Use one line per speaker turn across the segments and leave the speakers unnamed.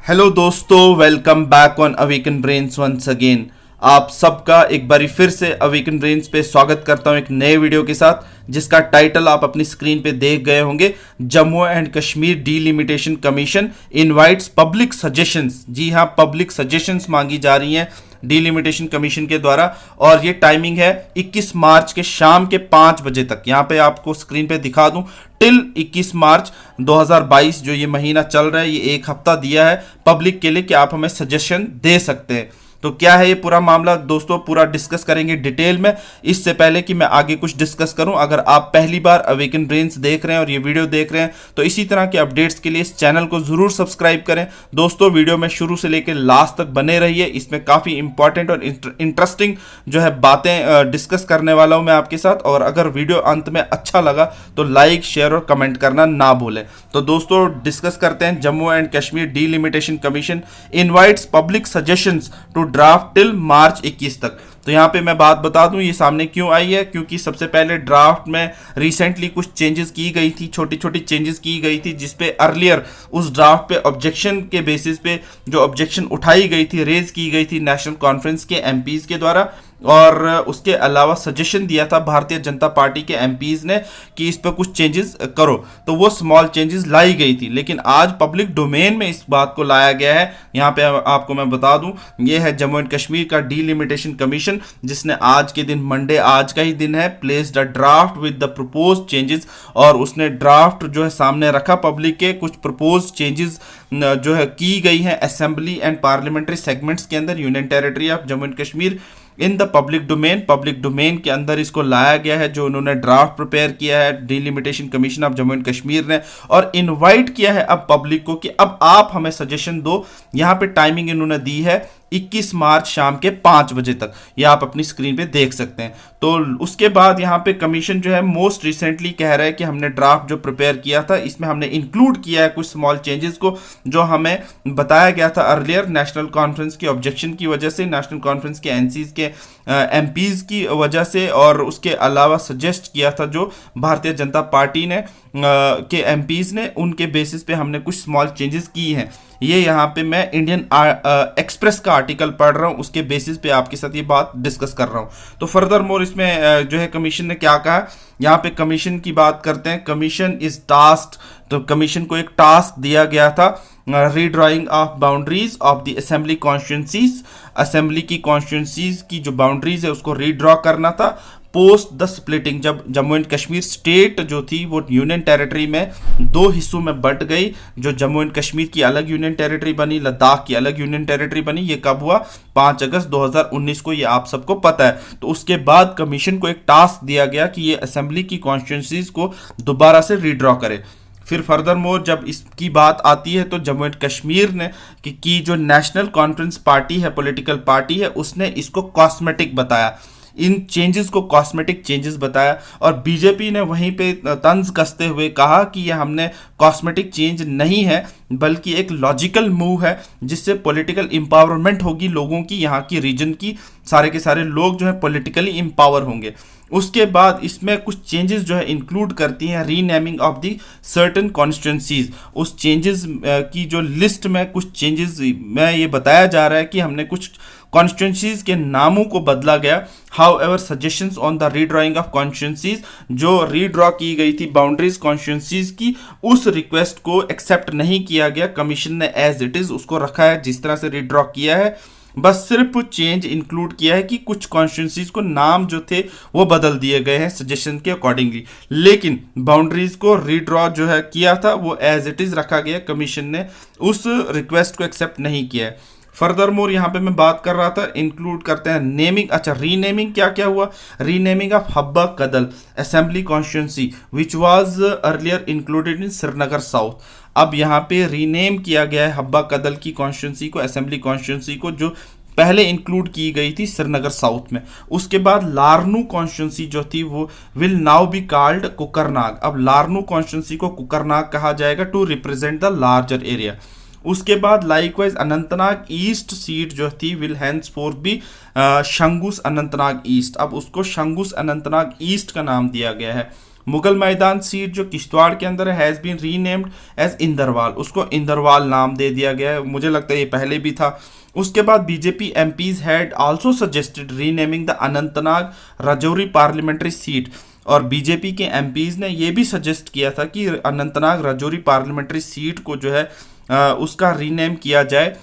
Hello दोस्तों, welcome back on awaken brains once again. आप सबका एक बारी फिर से अवेकन ब्रेन्स पे स्वागत करता हूं एक नए वीडियो के साथ, जिसका टाइटल आप अपनी स्क्रीन पे देख गए होंगे। Jammu and Kashmir delimitation commission invites public suggestions. जी हां, पब्लिक सजेशंस मांगी जा रही हैं डीलिमिटेशन कमीशन के द्वारा, और ये टाइमिंग है 21 मार्च के शाम के 5 बजे तक। यहाँ पे आपको स्क्रीन पे दिखा दूं, टिल 21 मार्च 2022 जो ये महीना चल रहा है, ये एक हफ्ता दिया है पब्लिक के लिए कि आप हमें सजेशन दे सकते हैं। तो क्या है ये पूरा मामला दोस्तों, पूरा डिस्कस करेंगे डिटेल में। इससे पहले कि मैं आगे कुछ डिस्कस करूं, अगर आप पहली बार अवेकन ब्रेन्स देख रहे हैं और ये वीडियो देख रहे हैं तो इसी तरह के अपडेट्स के लिए इस चैनल को जरूर सब्सक्राइब करें। दोस्तों, वीडियो में शुरू से लेकर लास्ट तक बने रहिए, इसमें काफी इंपॉर्टेंट और इंटरेस्टिंग जो है बातें डिस्कस करने वाला हूं मैं आपके साथ। और अगर वीडियो अंत में अच्छा लगा तो लाइक, शेयर और कमेंट करना ना भूलें। तो दोस्तों, डिस्कस करते हैं। Jammu and Kashmir delimitation commission invites public suggestions to draft till March 21 तक। तो यहाँ पे मैं बात बता दूं ये सामने क्यों आई है, क्योंकि सबसे पहले ड्राफ्ट में रिसेंटली कुछ चेंजेस की गई थी, छोटी छोटी चेंजेस की गई थी, जिसपे अर्लियर उस ड्राफ्ट पे ऑब्जेक्शन के बेसिस पे जो ऑब्जेक्शन उठाई गई थी, रेज की गई थी नेशनल कॉन्फ्रेंस के एमपीज के द्वारा, और उसके अलावा सजेशन दिया था भारतीय जनता पार्टी के एमपीज ने कि इस पर कुछ चेंजेस करो। तो वो स्मॉल चेंजेस लाई गई थी, लेकिन आज पब्लिक डोमेन में इस बात को लाया गया है। यहाँ पे आपको मैं बता दूं, ये है जम्मू एंड कश्मीर का डीलिमिटेशन कमीशन, जिसने आज के दिन, मंडे आज का ही दिन है, placed a draft with the propose changes. और उसने ड्राफ्ट जो है सामने रखा पब्लिक के, कुछ प्रपोज चेंजेस जो है की गई है असेंबली एंड पार्लियामेंट्री सेगमेंट्स के अंदर, union territory of Jammu and Kashmir in the public domain. Public domain के अंदर इसको लाया गया है, जो उन्होंने ड्राफ्ट प्रिपेयर किया है delimitation commission of Jammu and Kashmir ने, और इनवाइट किया है अब पब्लिक को कि अब आप हमें सजेशन दो। यहाँ पे टाइमिंग इन्होंने दी है 21 मार्च शाम के 5 बजे तक, ये आप अपनी स्क्रीन पे देख सकते हैं। तो उसके बाद यहाँ पे कमीशन जो है मोस्ट रिसेंटली कह रहा है कि हमने ड्राफ्ट जो प्रिपेयर किया था, इसमें हमने इंक्लूड किया है कुछ स्मॉल चेंजेस को, जो हमें बताया गया था अर्लियर नेशनल कॉन्फ्रेंस की ऑब्जेक्शन की वजह से, नेशनल कॉन्फ्रेंस के एनसीज के एमपीज की वजह से, और उसके अलावा सजेस्ट किया था जो भारतीय जनता पार्टी ने के एमपीज ने, उनके बेसिस पे हमने कुछ स्मॉल चेंजेस की हैं। ये यहाँ पे मैं इंडियन एक्सप्रेस का आर्टिकल पढ़ रहा हूँ, उसके बेसिस पे आपके साथ ये बात डिस्कस कर रहा हूँ। तो फर्दर मोर इसमें जो है कमीशन ने क्या कहा, यहाँ पे कमीशन की बात करते हैं। कमीशन इज टास्क्ड, तो कमीशन को एक टास्क दिया गया था, redrawing of boundaries of the assembly constituencies. Assembly की कॉन्स्टिट्यूंसीज की जो बाउंड्रीज है उसको रीड्रॉ करना था पोस्ट द स्प्लिटिंग, जब जम्मू एंड कश्मीर स्टेट जो थी वो यूनियन टेरिटरी में दो हिस्सों में बंट गई। जो जम्मू एंड कश्मीर की अलग यूनियन टेरिटरी बनी, लद्दाख की अलग यूनियन टेरिटरी बनी। ये कब हुआ? 5 अगस्त 2019 को, ये आप सबको पता है। तो उसके बाद कमीशन को एक टास्क दिया गया कि ये असेंबली की कॉन्स्टिट्यूंसीज को दोबारा से रीड्रॉ करे। फिर फर्दर मोर जब इसकी बात आती है तो जम्मू एंड कश्मीर ने कि जो नेशनल कॉन्फ्रेंस पार्टी है, पॉलिटिकल पार्टी है, उसने इसको कॉस्मेटिक बताया, इन चेंजेस को कॉस्मेटिक चेंजेस बताया। और बीजेपी ने वहीं पे तंज कसते हुए कहा कि ये हमने कॉस्मेटिक चेंज नहीं है, बल्कि एक लॉजिकल मूव है, जिससे पॉलिटिकल एम्पावरमेंट होगी लोगों की, यहाँ की रीजन की सारे के सारे लोग जो है पॉलिटिकली एम्पावर होंगे। उसके बाद इसमें कुछ चेंजेस जो है इंक्लूड करती हैं renaming of the certain constituencies. उस चेंजेस की जो लिस्ट में कुछ चेंजेस में ये बताया जा रहा है कि हमने कुछ कॉन्स्टिट्यूंसीज के नामों को बदला गया। How ever suggestions on the redrawing of constituencies, जो रीड्रॉ की गई थी बाउंड्रीज कॉन्स्टिट्यूंसीज की, उस रिक्वेस्ट को एक्सेप्ट नहीं किया गया। कमीशन ने एज इट इज उसको रखा है जिस तरह से रीड्रॉ किया है, बस सिर्फ चेंज इंक्लूड किया है कि कुछ कॉन्स्टिट्यूंसीज को नाम जो थे वो बदल दिए गए हैं सजेशन के अकॉर्डिंगली, लेकिन बाउंड्रीज को रीड्रॉ जो है किया था वो एज इट इज रखा गया। कमीशन ने उस रिक्वेस्ट को एक्सेप्ट नहीं किया है। फर्दर मोर यहाँ पे मैं बात कर रहा था, इंक्लूड करते हैं नेमिंग। अच्छा, रीनेमिंग क्या क्या हुआ? Renaming of Habba Kadal assembly constituency which was earlier included in Srinagar South. अब यहाँ पे रीनेम किया गया है हब्बा कदल की कॉन्स्टिट्यूंसी को, असेंबली कॉन्स्टिट्यूंसी को, जो पहले इंक्लूड की गई थी श्रीनगर साउथ में। उसके बाद लारनू कॉन्स्टिट्यूंसी जो थी वो will now be called Kokernag. अब लारनू कॉन्स्टिट्यूंसी को कुकरनाग कहा जाएगा to represent the larger area. उसके बाद लाइकवाइज अनंतनाग ईस्ट सीट जो थी will henceforth be Shangus Anantnag east. अब उसको शंगुस अनंतनाग ईस्ट का नाम दिया गया है। मुगल मैदान सीट जो किश्तवाड़ के अंदर has been renamed as Inderwal, उसको इंदरवाल नाम दे दिया गया है, मुझे लगता है ये पहले भी था। उसके बाद BJP MPs had also suggested renaming the Anantnag Rajouri parliamentary seat, और बीजेपी के एमपीज ने ये भी सजेस्ट किया था कि अनंतनाग राजौरी पार्लियामेंट्री सीट को जो है उसका रीनेम किया जाए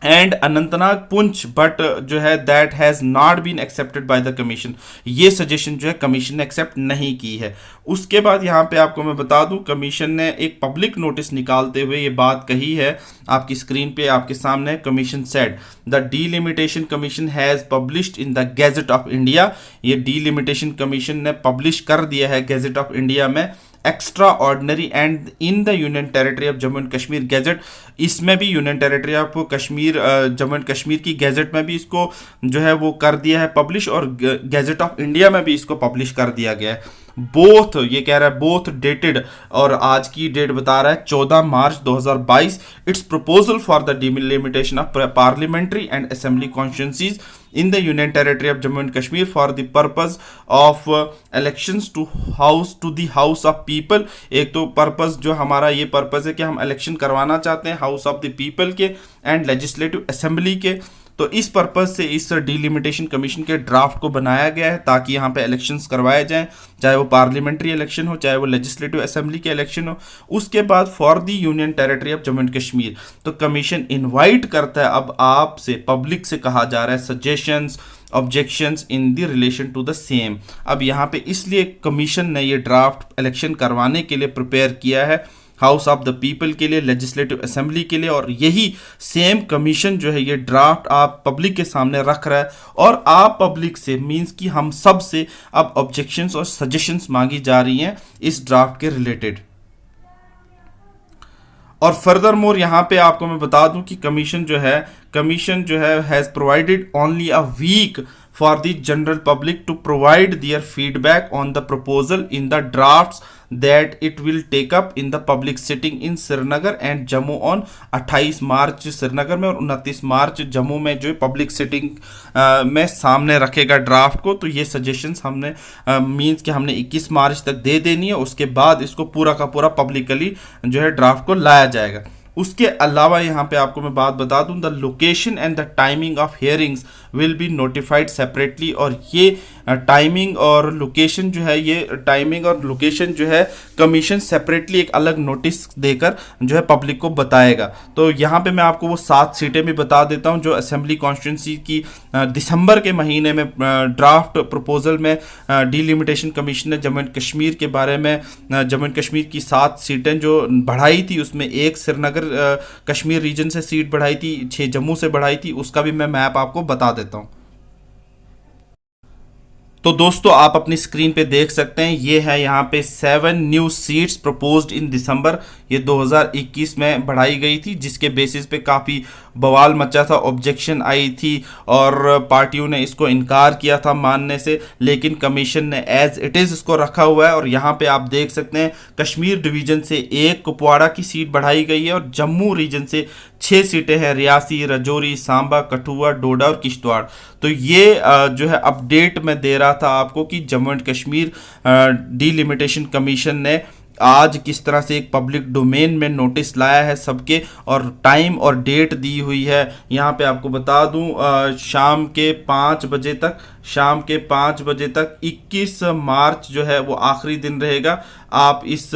एंड अनंतनाग पुंछ, बट जो है that has not been accepted by the commission, ये सजेशन जो है कमीशन ने एक्सेप्ट नहीं की है। उसके बाद यहाँ पे आपको मैं बता दूं, कमीशन ने एक पब्लिक नोटिस निकालते हुए ये बात कही है, आपकी स्क्रीन पे आपके सामने। Commission said the delimitation commission has published in the gadget of India, ये डीलिमिटेशन कमीशन ने पब्लिश कर दिया है गैजेट ऑफ इंडिया में, extra ordinary and in the union territory of Jammu and Kashmir gadget, इसमें भी union territory of Kashmir Jammu and Kashmir की gadget में भी इसको जो है वो कर दिया है पब्लिश, और गैजेट ऑफ इंडिया में भी इसको पब्लिश कर दिया गया है। बोथ, ये कह रहा है बोथ डेटेड, और आज की डेट बता रहा है 14 मार्च 2022, it's proposal for the delimitation of parliamentary and assembly constituencies in the Union Territory of Jammu and Kashmir for the purpose of elections to the House of People। एक तो purpose जो हमारा ये पर्पस है कि हम इलेक्शन करवाना चाहते हैं हाउस ऑफ द पीपल के एंड लेजिस्लेटिव असेंबली के, तो इस पर्पस से इस डीलिमिटेशन कमीशन के ड्राफ्ट को बनाया गया है ताकि यहाँ पे इलेक्शंस करवाए जाएं, चाहे वो पार्लियामेंट्री इलेक्शन हो चाहे वो लेजिस्लेटिव असेंबली के इलेक्शन हो। उसके बाद for the union territory of Jammu and Kashmir, तो कमीशन इनवाइट करता है अब आपसे, पब्लिक से कहा जा रहा है, suggestions objections in the relation to the same. अब यहाँ पे इसलिए कमीशन ने ये ड्राफ्ट इलेक्शन करवाने के लिए प्रिपेयर किया है हाउस ऑफ द पीपल के लिए, लेजिस्लेटिव असेंबली के लिए, और यही सेम कमीशन जो है ये ड्राफ्ट आप पब्लिक के सामने रख रहा है, और आप पब्लिक से मींस कि हम सब से अब ऑब्जेक्शंस और सजेशंस मांगी जा रही हैं इस ड्राफ्ट के रिलेटेड। और फर्दर मोर यहाँ पे आपको मैं बता दूं कि कमीशन जो है has provided only a week for the general public to provide their feedback on the proposal in the drafts that it will take up in the public sitting in Srinagar and Jammu on 28 मार्च श्रीनगर में और 29 मार्च जम्मू में जो public sitting में सामने रखेगा draft को। तो ये सजेशंस हमने मींस कि हमने 21 मार्च तक दे देनी है, उसके बाद इसको पूरा का पूरा पब्लिकली जो है ड्राफ्ट को लाया जाएगा। उसके अलावा यहाँ पे आपको मैं बात बता दूं, the location and the timing of hearings will be notified separately, और ये टाइमिंग और लोकेशन जो है कमीशन सेपरेटली एक अलग नोटिस देकर जो है पब्लिक को बताएगा। तो यहाँ पे मैं आपको वो 7 सीटें भी बता देता हूँ जो असेंबली कॉन्स्टिट्यूंसी की दिसंबर के महीने में ड्राफ्ट प्रपोजल में डीलिमिटेशन कमीशन ने जम्मू एंड कश्मीर के बारे में जम्मू एंड कश्मीर की 7 सीटें जो बढ़ाई थी, उसमें एक श्रीनगर कश्मीर रीजन से सीट बढ़ाई थी, 6 जम्मू से बढ़ाई थी, उसका भी मैं मैप आपको बता देता हूँ। तो दोस्तों आप अपनी स्क्रीन पे देख सकते हैं, ये है यहाँ पे 7 न्यू सीट्स प्रपोज्ड इन दिसंबर, ये 2021 में बढ़ाई गई थी, जिसके बेसिस पे काफ़ी बवाल मचा था, ऑब्जेक्शन आई थी और पार्टियों ने इसको इनकार किया था मानने से, लेकिन कमीशन ने एज इट इज़ इसको रखा हुआ है। और यहाँ पे आप देख सकते हैं कश्मीर डिवीज़न से 1 कुपवाड़ा की सीट बढ़ाई गई है और जम्मू रीजन से 6 सीटें हैं, रियासी, राजौरी, सांबा, कठुआ, डोडा और किश्तवाड़। तो ये जो है अपडेट मैं दे रहा था आपको कि Jammu and Kashmir delimitation commission ने आज किस तरह से एक पब्लिक डोमेन में नोटिस लाया है सबके, और टाइम और डेट दी हुई है। यहाँ पे आपको बता दूं शाम के 5 बजे तक 21 मार्च जो है वो आखिरी दिन रहेगा। आप इस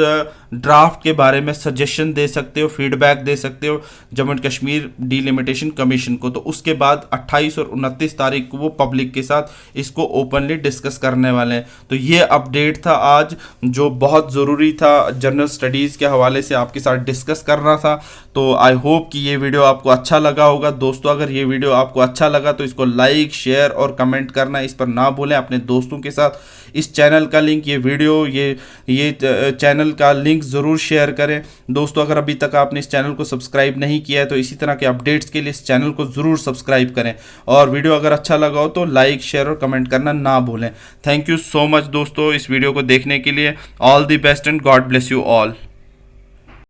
ड्राफ्ट के बारे में सजेशन दे सकते हो, फीडबैक दे सकते हो Jammu and Kashmir delimitation commission को। तो उसके बाद 28 और 29 तारीख को वो पब्लिक के साथ इसको ओपनली डिस्कस करने वाले हैं। तो ये अपडेट था आज जो बहुत ज़रूरी था, जनरल स्टडीज़ के हवाले से आपके साथ डिस्कस करना था। तो आई होप कि ये वीडियो आपको अच्छा लगा होगा। दोस्तों अगर ये वीडियो आपको अच्छा लगा तो इसको लाइक, शेयर और कमेंट करना इस पर ना भूलें अपने दोस्तों के साथ। इस चैनल का लिंक, ये वीडियो, ये चैनल का लिंक ज़रूर शेयर करें। दोस्तों अगर अभी तक आपने इस चैनल को सब्सक्राइब नहीं किया है तो इसी तरह के अपडेट्स के लिए इस चैनल को ज़रूर सब्सक्राइब करें, और वीडियो अगर अच्छा लगा हो तो लाइक, शेयर और कमेंट करना ना भूलें। थैंक यू सो मच दोस्तों इस वीडियो को देखने के लिए। All the best and God bless you all.